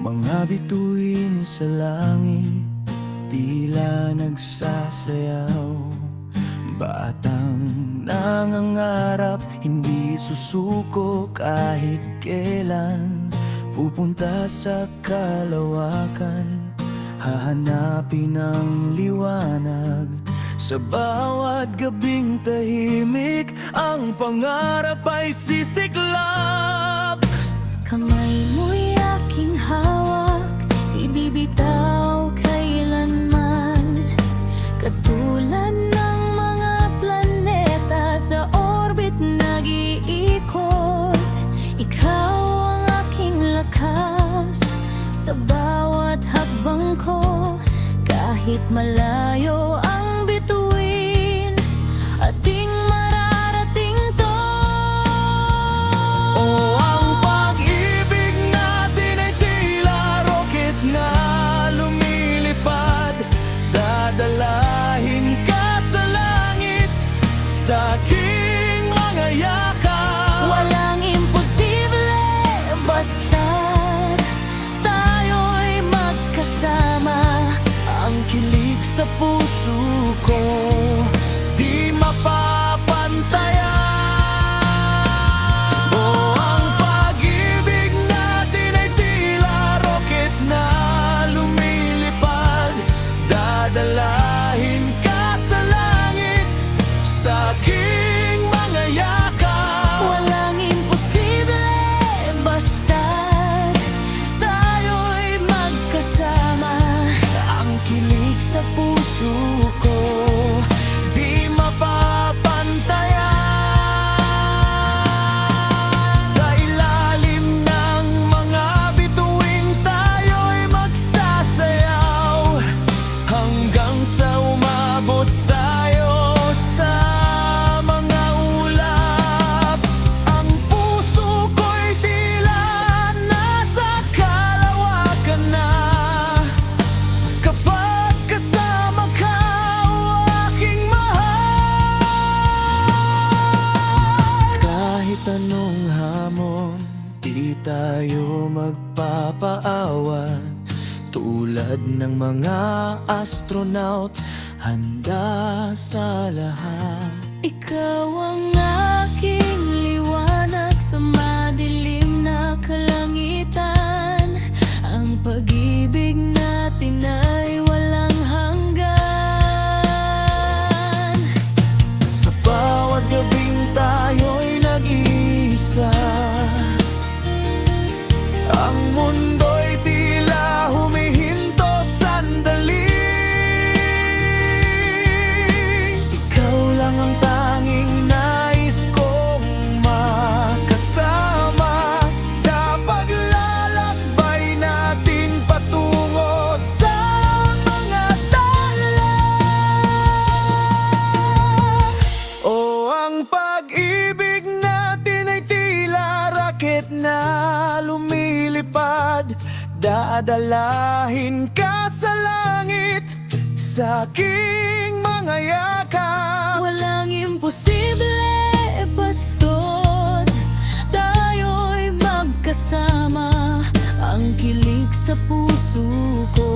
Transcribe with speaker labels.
Speaker 1: Mga bituin sa langit, tila nagsasayaw. Batang nangangarap, hindi susuko kahit kailan. Pupunta sa kalawakan, hahanapin ang liwanag. Sa bawat gabing tahimik, ang pangarap ay sisiklab.
Speaker 2: Kamay mo'y aking hawak, di bibitaw kailanman. Katulad ng mga planeta sa orbit nag-iikot, ikaw ang aking lakas sa bawat hakbang ko. Kahit malayo ang bituin, ating mararating to.
Speaker 1: Oh, ang pag-ibig natin ay tila rocket na lumilipad. Dadalahin ka sa langit, sa aking mga yakap.
Speaker 2: Walang imposible, basta't tayo'y magkasama.
Speaker 1: Ang kilig sa puso ko, di mapapantayan. Oh, ang pag-ibig natin ay tila rocket na lumilipad. Dadalahin ka sa langit, sa aking mga yakap.
Speaker 2: Walang imposible, basta't tayo'y magkasama.
Speaker 1: Ang kilig sa puso ko, di mapapantayan. Sa ilalim ng mga bituin, tayo'y magsasayaw. Hanggang sa umabot tayo sa mga ulap. Ang puso ko'y tila nasa kalawakan na. Kapag kasama ka, o aking mahal. Kahit anong hamon, di tayo magpapaawat. Tulad ng mga astronaut, handa sa lahat.
Speaker 2: Ikaw ang aking liwanag sa madilim na kalangitan. Ang pag-ibig natin ay walang hanggan.
Speaker 1: Sa bawat gabing tayo'y nag-iisa. Ang mundo'y tila humihinto sandali. Ikaw lang ang tanging nais kong makasama sa paglalakbay natin patungo sa mga tala. Oh, ang pag-ibig natin ay tila rocket na lumilipad. Dadalahin ka sa langit, sa aking mga yakap.
Speaker 2: Walang imposible, basta't tayo'y magkasama. Ang kilig sa puso ko,